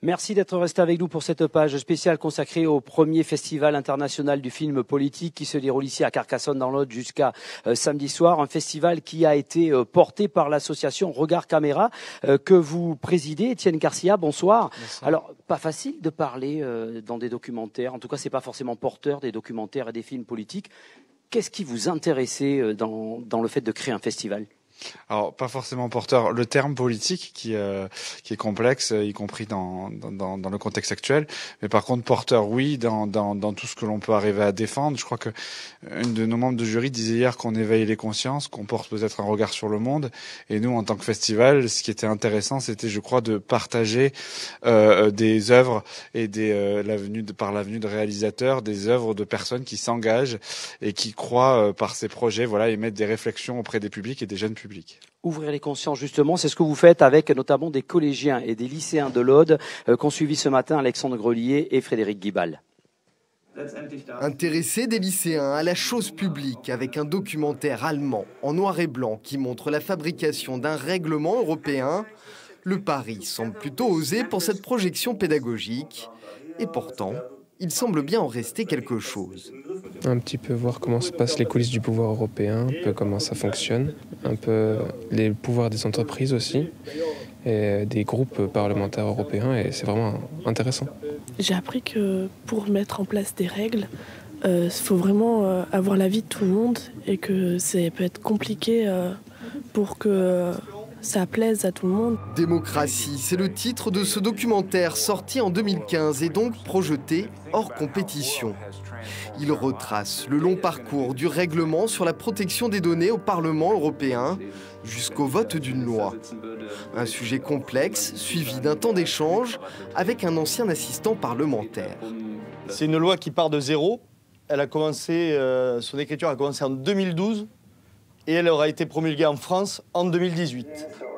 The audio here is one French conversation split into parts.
Merci d'être resté avec nous pour cette page spéciale consacrée au premier festival international du film politique qui se déroule ici à Carcassonne dans l'Aude jusqu'à samedi soir. Un festival qui a été porté par l'association Regard Caméra que vous présidez. Étienne Garcia, bonsoir. Bonsoir. Alors, pas facile de parler dans des documentaires. En tout cas, c'est pas forcément porteur des documentaires et des films politiques. Qu'est-ce qui vous intéressait dans le fait de créer un festival ? Alors, pas forcément porteur. Le terme politique qui est complexe, y compris dans le contexte actuel. Mais par contre, porteur, oui, dans tout ce que l'on peut arriver à défendre. Je crois que une de nos membres de jury disait hier qu'on éveille les consciences, qu'on porte peut-être un regard sur le monde. Et nous, en tant que festival, ce qui était intéressant, c'était, je crois, de partager des œuvres et par l'avenue de réalisateurs, des œuvres de personnes qui s'engagent et qui croient par ces projets, voilà, et mettre des réflexions auprès des publics et des jeunes publics. Ouvrir les consciences, justement, c'est ce que vous faites avec notamment des collégiens et des lycéens de l'Aude qu'ont suivi ce matin Alexandre Grelier et Frédéric Guibal. Intéresser des lycéens à la chose publique avec un documentaire allemand en noir et blanc qui montre la fabrication d'un règlement européen, le pari semble plutôt osé pour cette projection pédagogique. Et pourtant, il semble bien en rester quelque chose. Un petit peu voir comment se passent les coulisses du pouvoir européen, un peu comment ça fonctionne, un peu les pouvoirs des entreprises aussi, et des groupes parlementaires européens, et c'est vraiment intéressant. J'ai appris que pour mettre en place des règles, il faut vraiment avoir l'avis de tout le monde, et que ça peut être compliqué pour que ça plaise à tout le monde. Démocratie, c'est le titre de ce documentaire sorti en 2015 et donc projeté hors compétition. Il retrace le long parcours du règlement sur la protection des données au Parlement européen jusqu'au vote d'une loi. Un sujet complexe suivi d'un temps d'échange avec un ancien assistant parlementaire. C'est une loi qui part de zéro. Elle a commencé, son écriture a commencé en 2012 et elle aura été promulguée en France en 2018.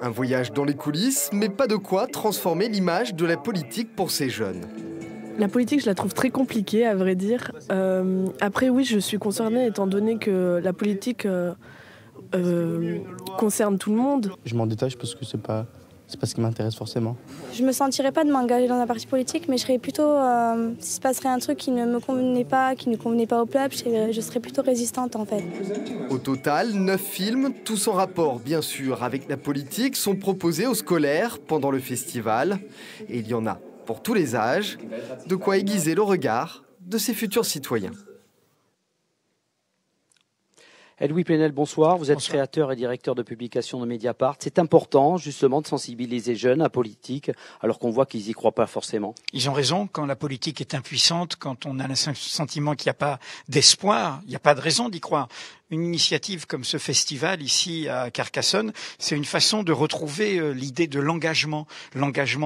Un voyage dans les coulisses, mais pas de quoi transformer l'image de la politique pour ces jeunes. La politique, je la trouve très compliquée, à vrai dire. Après, oui, je suis concernée, étant donné que la politique concerne tout le monde. Je m'en détache parce que c'est pas ce qui m'intéresse forcément. Je me sentirais pas de m'engager dans un parti politique, mais je serais plutôt, s'il se passerait un truc qui ne me convenait pas, qui ne convenait pas au peuple, je serais plutôt résistante en fait. Au total, 9 films, tous en rapport bien sûr avec la politique, sont proposés aux scolaires pendant le festival. Et il y en a pour tous les âges, de quoi aiguiser le regard de ces futurs citoyens. Louis Plenel, bonsoir. Vous êtes créateur et directeur de publication de Mediapart. C'est important, justement, de sensibiliser jeunes à politique, alors qu'on voit qu'ils y croient pas forcément. Ils ont raison. Quand la politique est impuissante, quand on a le sentiment qu'il n'y a pas d'espoir, il n'y a pas de raison d'y croire. Une initiative comme ce festival ici à Carcassonne, c'est une façon de retrouver l'idée de l'engagement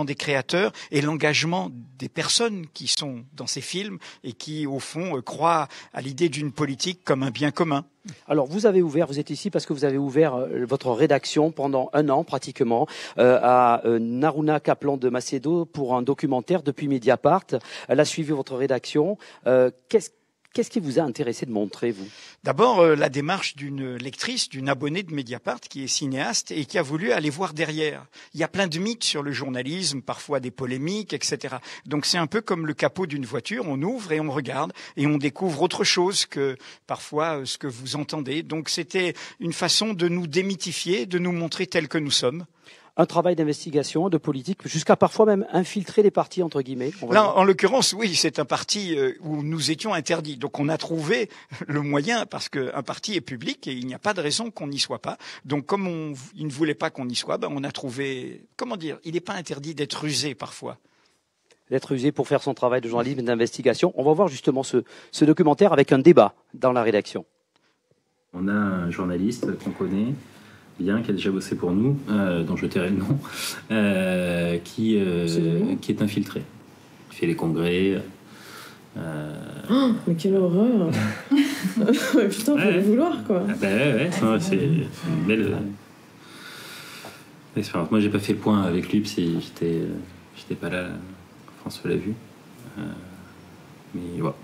des créateurs et l'engagement des personnes qui sont dans ces films et qui, au fond, croient à l'idée d'une politique comme un bien commun. Alors, vous êtes ici parce que vous avez ouvert votre rédaction pendant 1 an pratiquement à Naruna Kaplan de Macedo pour un documentaire depuis Mediapart. Elle a suivi votre rédaction. Qu'est-ce qui vous a intéressé de montrer, vous ? D'abord, la démarche d'une lectrice, d'une abonnée de Mediapart qui est cinéaste et qui a voulu aller voir derrière. Il y a plein de mythes sur le journalisme, parfois des polémiques, etc. Donc c'est un peu comme le capot d'une voiture, on ouvre et on regarde et on découvre autre chose que parfois ce que vous entendez. Donc c'était une façon de nous démythifier, de nous montrer tels que nous sommes. Un travail d'investigation, de politique, jusqu'à parfois même infiltrer les partis, entre guillemets. Là, en l'occurrence, oui, c'est un parti où nous étions interdits. Donc on a trouvé le moyen, parce qu'un parti est public et il n'y a pas de raison qu'on n'y soit pas. Donc comme il ne voulait pas qu'on y soit, on a trouvé, il n'est pas interdit d'être rusé parfois. D'être usé pour faire son travail de journalisme et d'investigation. On va voir justement ce documentaire avec un débat dans la rédaction. On a un journaliste qu'on connaît bien, qui a déjà bossé pour nous, dont je tairai le nom, qui est infiltré. Il fait les congrès. Mais quelle horreur. Putain, faut le vouloir, quoi. Non, c'est une belle expérience. Moi, j'ai pas fait le point avec lui, parce que j'étais pas là. François l'a vu. Mais voilà.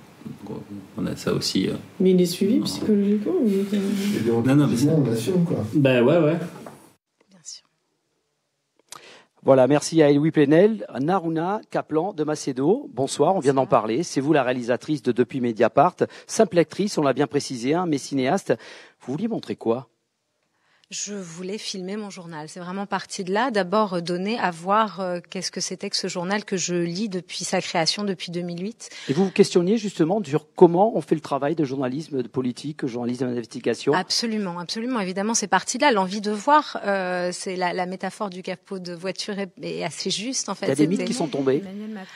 On a ça aussi. Mais il est suivi psychologiquement ou... Non, mais c'est... quoi. Ouais. Bien sûr. Voilà, merci à Eloui Plenel. Naruna Kaplan de Macedo, bonsoir, on vient d'en parler. C'est vous la réalisatrice de Depuis Mediapart, simple actrice, on l'a bien précisé, mais cinéaste. Vous vouliez montrer quoi ? Je voulais filmer mon journal. C'est vraiment parti de là. D'abord, donner à voir qu'est-ce que c'était que ce journal que je lis depuis sa création, depuis 2008. Et vous vous questionniez justement sur comment on fait le travail de journalisme de politique, journalisme d'investigation ? Absolument, absolument. Évidemment, c'est parti de là. L'envie de voir, c'est la métaphore du capot de voiture est assez juste. En fait, il y a des mythes qui sont tombés,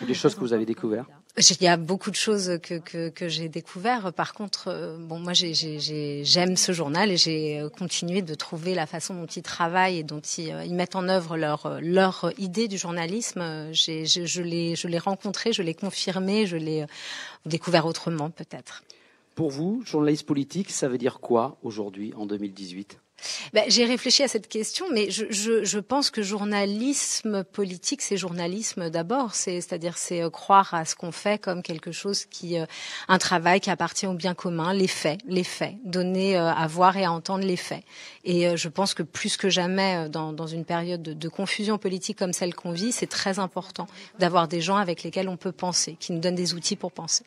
des choses que vous avez découvertes. Il y a beaucoup de choses que j'ai découvert. Par contre, moi, j'aime ce journal et j'ai continué de trouver la façon dont ils travaillent et dont ils mettent en œuvre leur idée du journalisme. Je l'ai rencontré, je l'ai confirmé, je l'ai découvert autrement peut-être. Pour vous, journaliste politique, ça veut dire quoi aujourd'hui, en 2018 ? J'ai réfléchi à cette question, mais je pense que journalisme politique, c'est journalisme d'abord. C'est-à-dire, c'est croire à ce qu'on fait comme quelque chose un travail qui appartient au bien commun, les faits, donner à voir et à entendre les faits. Et je pense que plus que jamais, dans une période de confusion politique comme celle qu'on vit, c'est très important d'avoir des gens avec lesquels on peut penser, qui nous donnent des outils pour penser.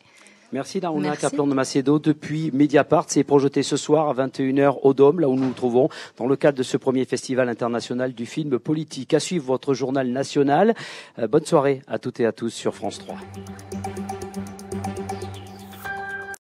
Merci Naruna Kaplan de Macedo. Depuis Mediapart, c'est projeté ce soir à 21h au Dôme, là où nous nous trouvons, dans le cadre de ce premier festival international du film politique. À suivre votre journal national. Bonne soirée à toutes et à tous sur France 3.